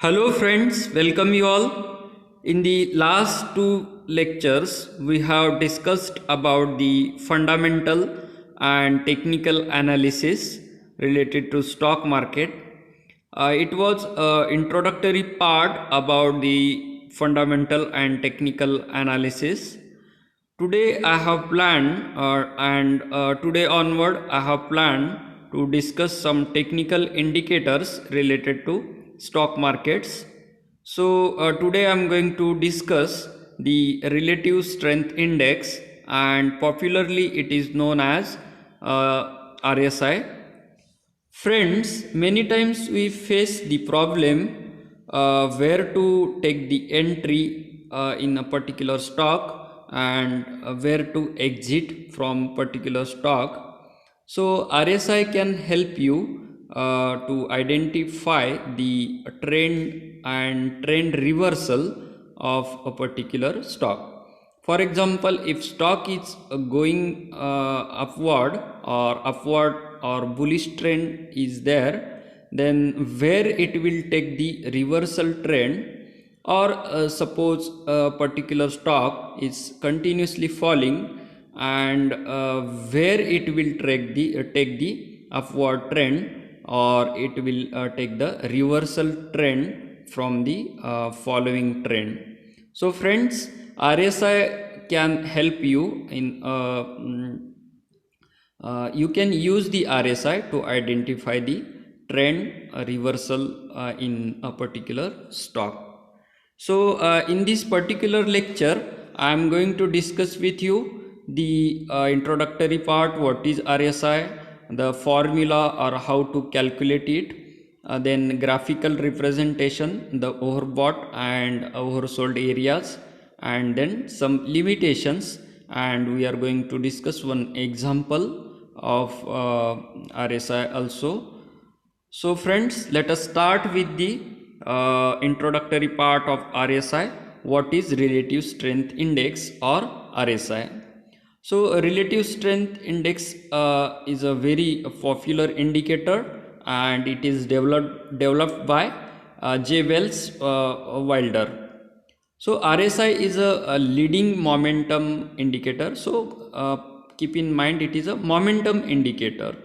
Hello friends, welcome you all. In the last two lectures, we have discussed about the fundamental and technical analysis related to stock market. It was an introductory part about the fundamental and technical analysis. Today I have planned and today onward I have planned to discuss some technical indicators related to stock markets. So today I am going to discuss the relative strength index, and popularly it is known as RSI. Friends, many times we face the problem where to take the entry in a particular stock and where to exit from particular stock. So RSI can help you to identify the trend and trend reversal of a particular stock. For example, if stock is going upward or bullish trend is there, then where it will take the reversal trend, or suppose a particular stock is continuously falling and where it will take the upward trend, or it will take the reversal trend from the following trend. So friends, RSI can help you in you can use the RSI to identify the trend reversal in a particular stock. So in this particular lecture, I am going to discuss with you the introductory part, what is RSI, the formula or how to calculate it, then graphical representation, the overbought and oversold areas, and then some limitations, and we are going to discuss one example of RSI also. So friends, let us start with the introductory part of RSI. What is relative strength index or RSI? So a relative strength index is a very popular indicator, and it is developed by J. Wells Wilder. So RSI is a leading momentum indicator. So keep in mind, it is a momentum indicator.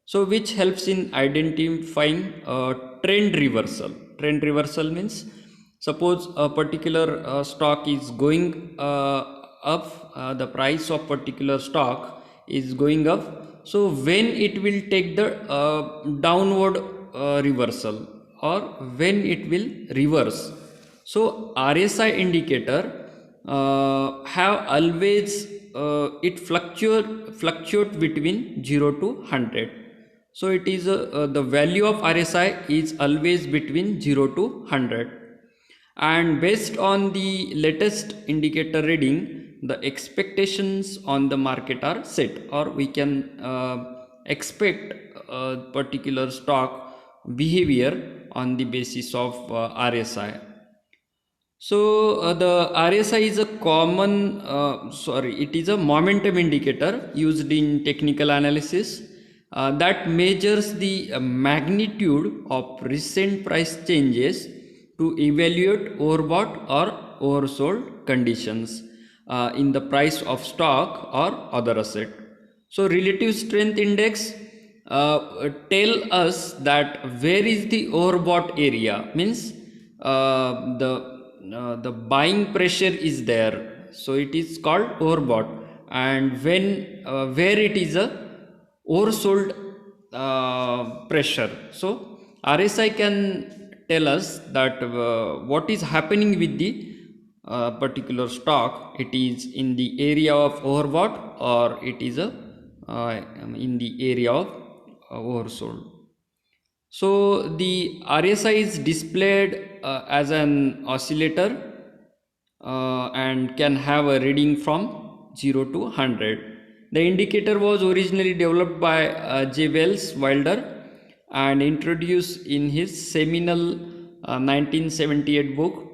So which helps in identifying trend reversal. Trend reversal means, suppose a particular stock is going up, the price of particular stock is going up. So when it will take the downward reversal, or when it will reverse. So RSI indicator have always it fluctuate between 0 to 100. So it is the value of RSI is always between 0 to 100, and based on the latest indicator reading, the expectations on the market are set, or we can expect a particular stock behavior on the basis of RSI. So the RSI is a it is a momentum indicator used in technical analysis that measures the magnitude of recent price changes to evaluate overbought or oversold conditions in the price of stock or other asset. So relative strength index tell us that where is the overbought area, means the buying pressure is there, so it is called overbought, and when where it is a oversold pressure. So RSI can tell us that what is happening with the particular stock, it is in the area of overbought or it is in the area of oversold. So the RSI is displayed as an oscillator and can have a reading from 0 to 100. The indicator was originally developed by J. Wells Wilder and introduced in his seminal 1978 book,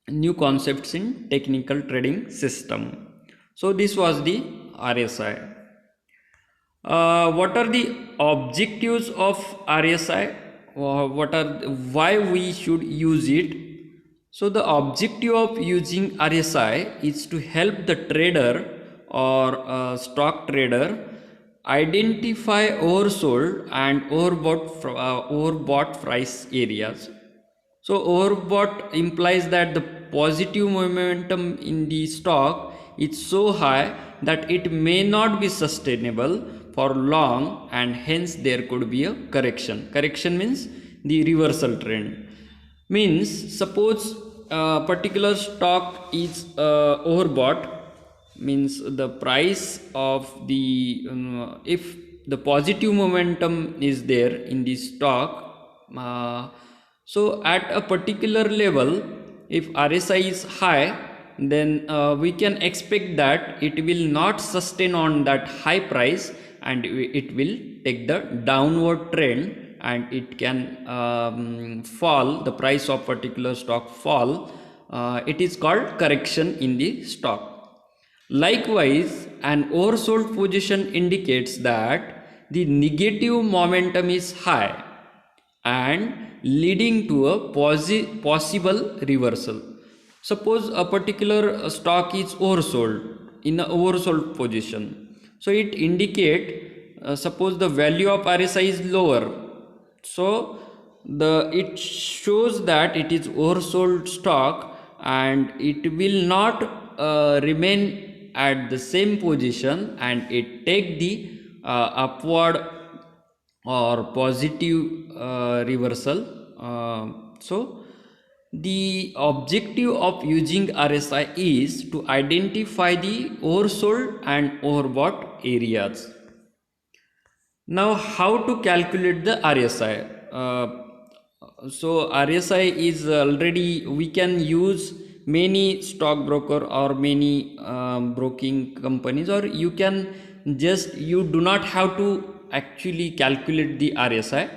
New Concepts in Technical Trading System. So this was the RSI. What are the objectives of RSI? why we should use it. So the objective of using RSI is to help the trader or stock trader identify oversold and overbought price areas. So overbought implies that the positive momentum in the stock is so high that it may not be sustainable for long, and hence there could be a correction. Correction means the reversal trend. Means suppose a particular stock is overbought, means the price of the if the positive momentum is there in the stock, so at a particular level, if RSI is high, then we can expect that it will not sustain on that high price, and it will take the downward trend, and it can fall, the price of particular stock fall. It is called correction in the stock. Likewise, an oversold position indicates that the negative momentum is high and leading to a possible reversal. Suppose a particular stock is oversold, in a oversold position, so it indicate, suppose the value of RSI is lower, so it shows that it is oversold stock, and it will not remain at the same position, and it take the upward or positive reversal. So the objective of using RSI is to identify the oversold and overbought areas. Now, how to calculate the RSI? So RSI is already, we can use many stockbroker or many broking companies, or you can just, you do not have to actually calculate the RSI,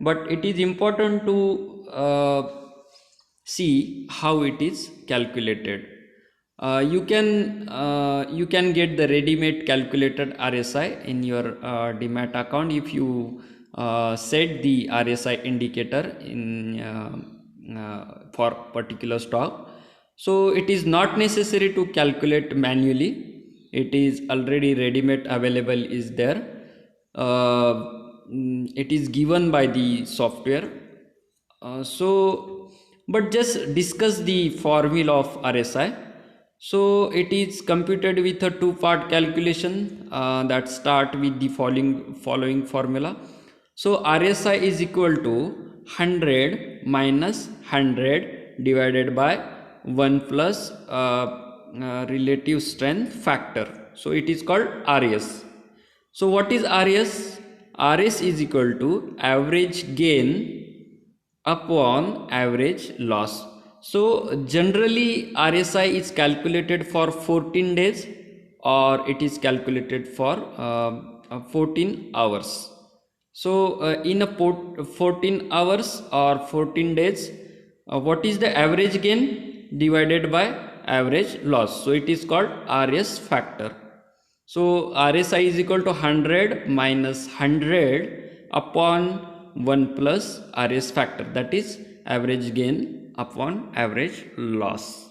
but it is important to see how it is calculated. You can get the ready-made calculated RSI in your Demat account if you set the RSI indicator in for particular stock. So it is not necessary to calculate manually. It is already ready-made available is there. It is given by the software. But just discuss the formula of RSI. So it is computed with a two-part calculation that start with the following formula. So RSI is equal to 100 minus 100 divided by 1 plus relative strength factor. So it is called RS. So what is RS? RS is equal to average gain upon average loss. So generally RSI is calculated for 14 days, or it is calculated for 14 hours. So in a 14 hours or 14 days, what is the average gain divided by average loss? So it is called RS factor. So RSI is equal to 100 minus 100 upon 1 plus RS factor, that is average gain upon average loss.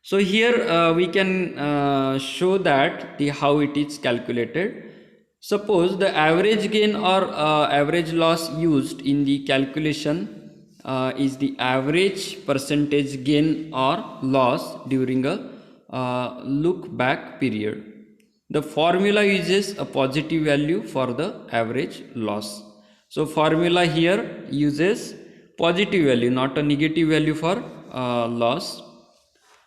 So here we can show that how it is calculated. Suppose the average gain or average loss used in the calculation is the average percentage gain or loss during a look back period. The formula uses a positive value for the average loss. So formula here uses positive value, not a negative value for loss.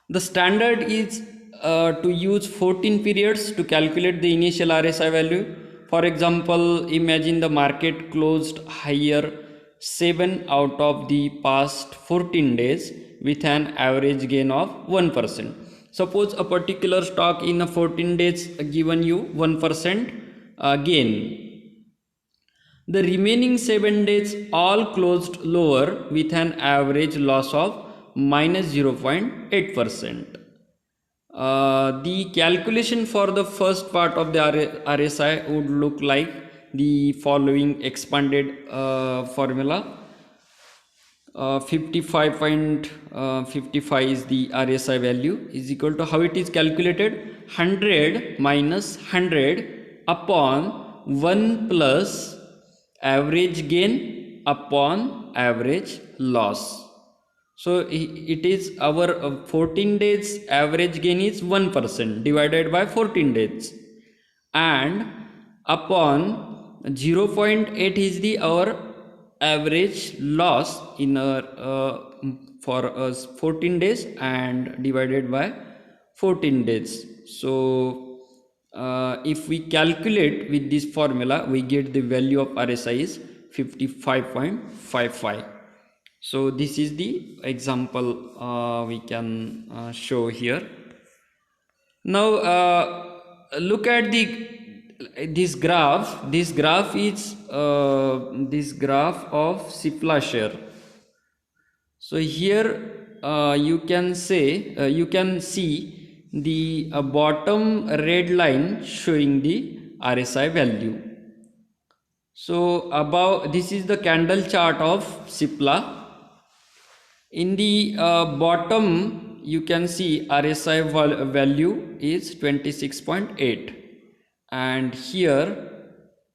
The standard is to use 14 periods to calculate the initial RSI value. For example, imagine the market closed higher 7 out of the past 14 days with an average gain of 1%. Suppose a particular stock in a 14 days given you 1% gain. The remaining 7 days all closed lower with an average loss of minus 0.8%. The calculation for the first part of the RSI would look like the following expanded formula. 55.55 is the RSI value, is equal to, how it is calculated, 100 minus 100 upon 1 plus average gain upon average loss. So it is our 14 days average gain is 1% divided by 14 days, and upon 0.8 is the our average loss in our for us 14 days and divided by 14 days. So if we calculate with this formula, we get the value of RSI is 55.55. so this is the example we can show here. Now look at this graph. This graph is this graph of Cipla share. So here you can say you can see the bottom red line showing the RSI value. So above, this is the candle chart of Cipla. In the bottom you can see RSI value is 26.8, and here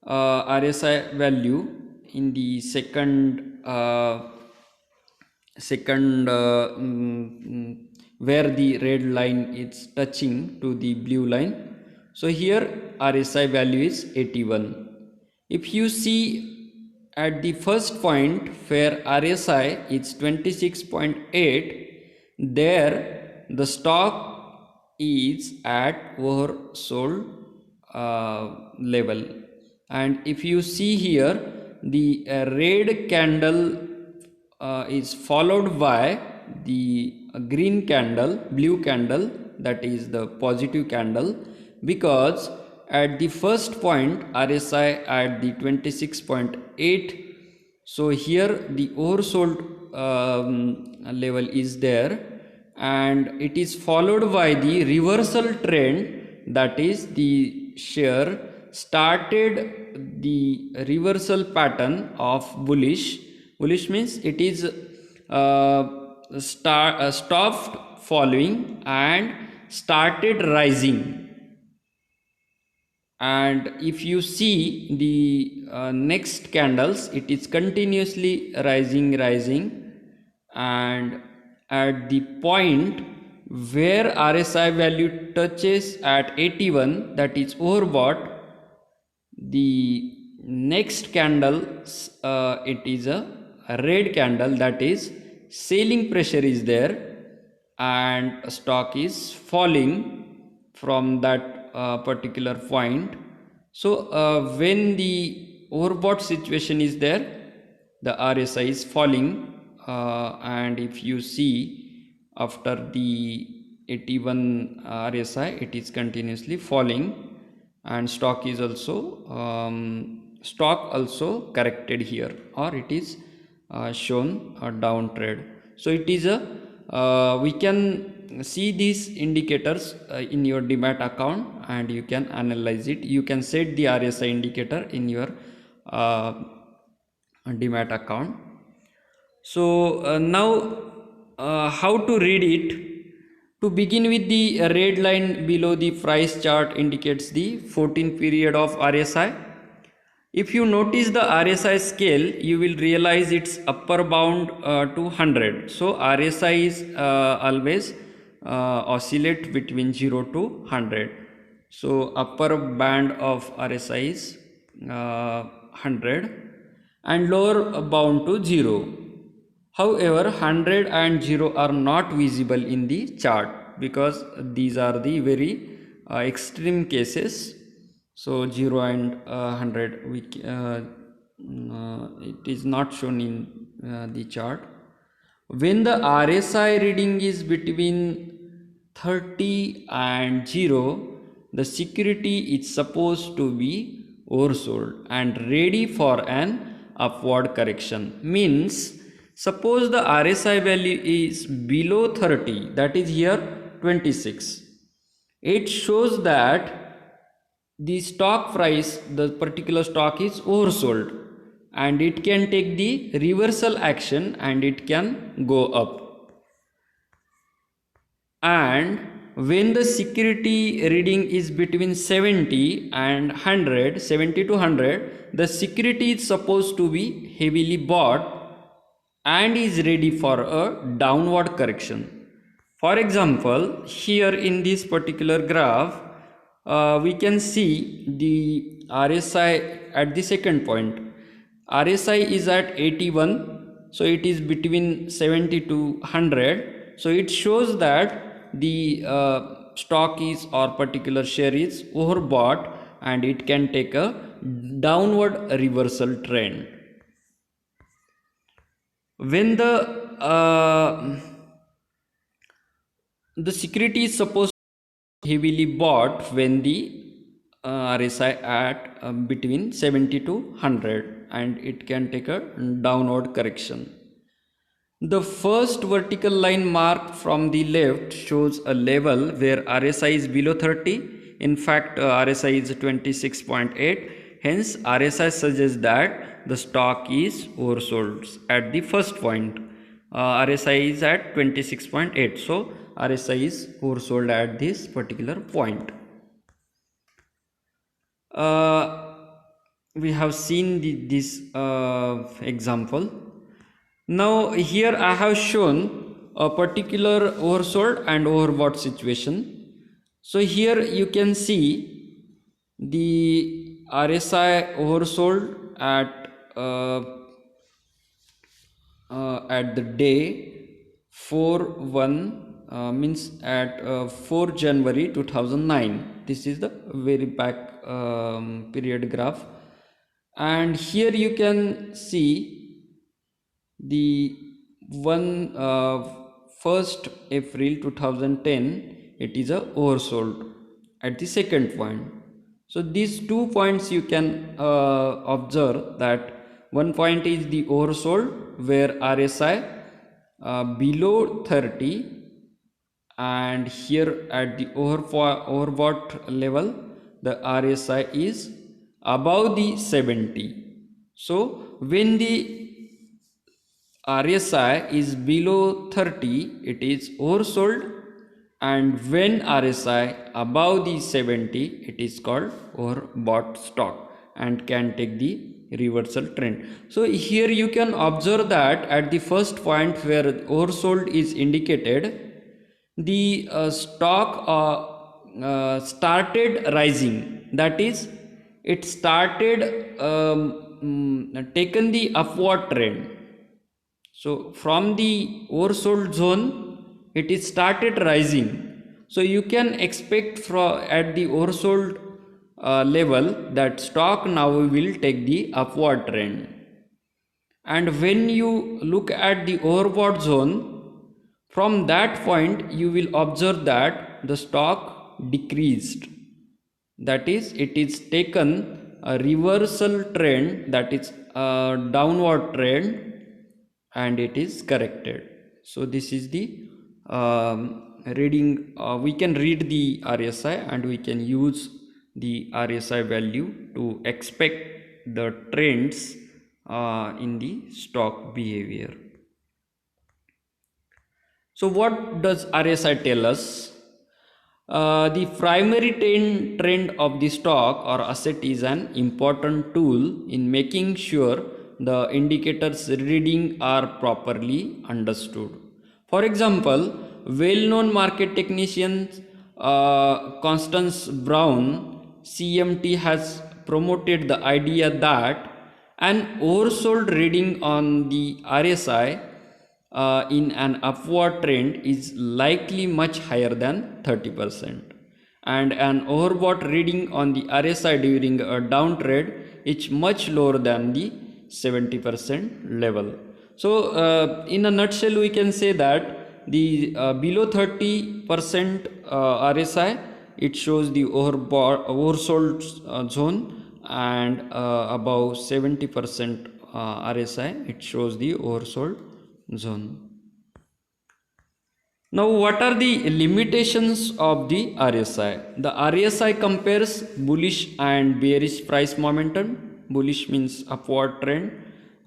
RSI value in the second where the red line is touching to the blue line. So here RSI value is 81. If you see at the first point where RSI is 26.8, there the stock is at oversold level, and if you see here, the red candle is followed by the green candle, blue candle, that is the positive candle, because at the first point RSI at the 26.8, so here the oversold level is there, and it is followed by the reversal trend, that is the share started the reversal pattern of bullish. Bullish means it is stopped following and started rising. And if you see the next candles, it is continuously rising, and at the point where RSI value touches at 81, that is overbought, the next candle it is a red candle, that is selling pressure is there, and stock is falling from that particular point. So when the overbought situation is there, the RSI is falling, and if you see after the 81 RSI, it is continuously falling, and stock is also corrected here, or it is shown a downtrend. So it is a we can see these indicators in your Demat account, and you can analyze it. You can set the RSI indicator in your Demat account. So now how to read it? To begin with, the red line below the price chart indicates the 14 period of RSI. If you notice the RSI scale, you will realize its upper bound to 100. So RSI is always oscillate between 0 to 100. So upper band of RSI is 100 and lower bound to 0. However, 100 and 0 are not visible in the chart because these are the very extreme cases. So 0 and 100 it is not shown in the chart. When the RSI reading is between 30 and 0, the security is supposed to be oversold and ready for an upward correction. Means, suppose the RSI value is below 30, that is here 26. It shows that the stock price, the particular stock is oversold, and it can take the reversal action and it can go up. And when the security reading is between 70 and 100, 70 to 100, the security is supposed to be heavily bought and is ready for a downward correction. For example, here in this particular graph, we can see the RSI at the second point. RSI is at 81, so it is between 70 to 100. So it shows that the stock is or particular share is overbought and it can take a downward reversal trend. When the security is supposed to be heavily bought when the RSI at between 70 to 100, and it can take a downward correction. The first vertical line marked from the left shows a level where RSI is below 30. In fact, RSI is 26.8. Hence, RSI suggests that the stock is oversold at the first point. RSI is at 26.8. So, RSI is oversold at this particular point. We have seen this example. Now here I have shown a particular oversold and overbought situation. So here you can see the RSI oversold at the day 4/1 means at 4 January 2009. This is the very back period graph, and here you can see the 1st April 2010, it is a oversold at the second point. So these 2 points you can observe that one point is the oversold where RSI below 30, and here at the overbought level the RSI is above the 70. So when the RSI is below 30, it is oversold, and when RSI above the 70, it is called overbought stock and can take the reversal trend. So here you can observe that at the first point where oversold is indicated, the stock started rising. That is, it started taken the upward trend. So from the oversold zone, it is started rising. So you can expect at the oversold level that stock now will take the upward trend. And when you look at the overbought zone, from that point you will observe that the stock decreased. That is, it is taken a reversal trend, that is a downward trend, and it is corrected. So this is the reading. We can read the RSI and we can use the RSI value to expect the trends in the stock behavior. So what does RSI tell us? The primary trend of the stock or asset is an important tool in making sure the indicators reading are properly understood. For example, well-known market technician Constance Brown, CMT, has promoted the idea that an oversold reading on the RSI in an upward trend is likely much higher than 30%, and an overbought reading on the RSI during a downtrend is much lower than the 70% level. So in a nutshell, we can say that the below 30% RSI, it shows the oversold zone, and above 70% RSI, it shows the oversold zone. Now, what are the limitations of the RSI? The RSI compares bullish and bearish price momentum. Bullish means upward trend,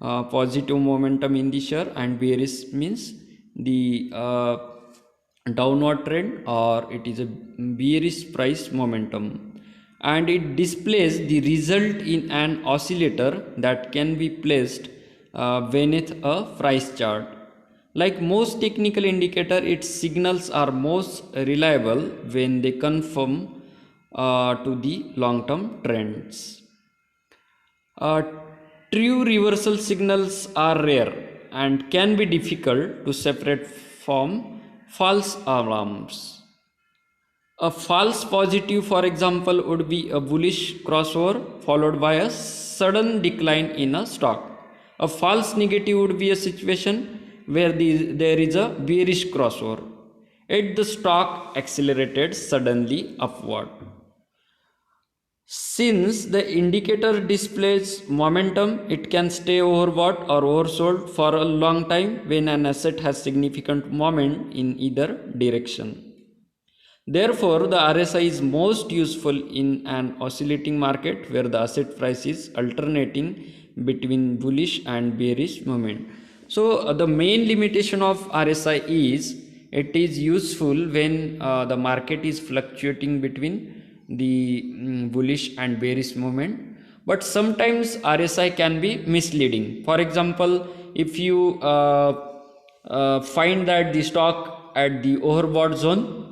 positive momentum in the share, and bearish means the downward trend, or it is a bearish price momentum. And it displays the result in an oscillator that can be placed beneath a price chart. Like most technical indicator, its signals are most reliable when they conform to the long-term trends. Uh, True reversal signals are rare and can be difficult to separate from false alarms. A false positive, for example, would be a bullish crossover followed by a sudden decline in a stock. A false negative would be a situation where there is a bearish crossover, yet the stock accelerated suddenly upward. Since the indicator displays momentum, it can stay overbought or oversold for a long time when an asset has significant moment in either direction. Therefore, the RSI is most useful in an oscillating market where the asset price is alternating between bullish and bearish movement. So, the main limitation of RSI is it is useful when the market is fluctuating between the bullish and bearish movement. But sometimes RSI can be misleading. For example, if you find that the stock at the overbought zone,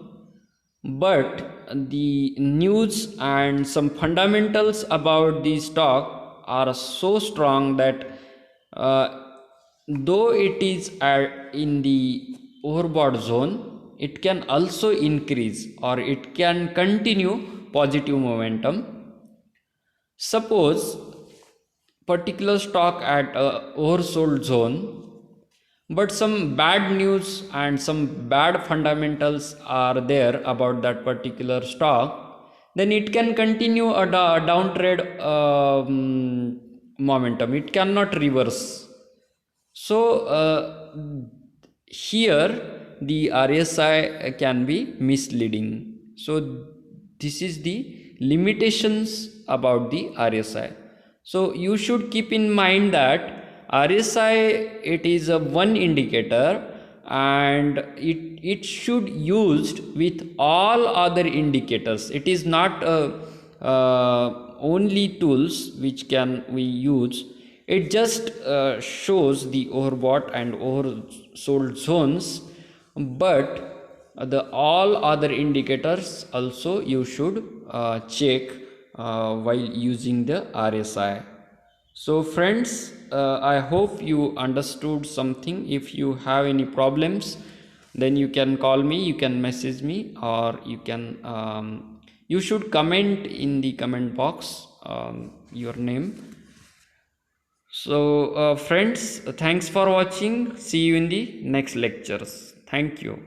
but the news and some fundamentals about the stock are so strong that though it is in the overbought zone, it can also increase or it can continue positive momentum. Suppose particular stock at a oversold zone, but some bad news and some bad fundamentals are there about that particular stock, then it can continue a downtrend momentum. It cannot reverse. So here the RSI can be misleading. So this is the limitations about the RSI. So you should keep in mind that RSI, it is a one indicator and it should used with all other indicators. It is not only tools which can we use. It just shows the overbought and oversold zones, but the all other indicators also you should check while using the RSI. So friends, I hope you understood something. If you have any problems, then you can call me, you can message me, or you can you should comment in the comment box your name. So friends, thanks for watching. See you in the next lectures. Thank you.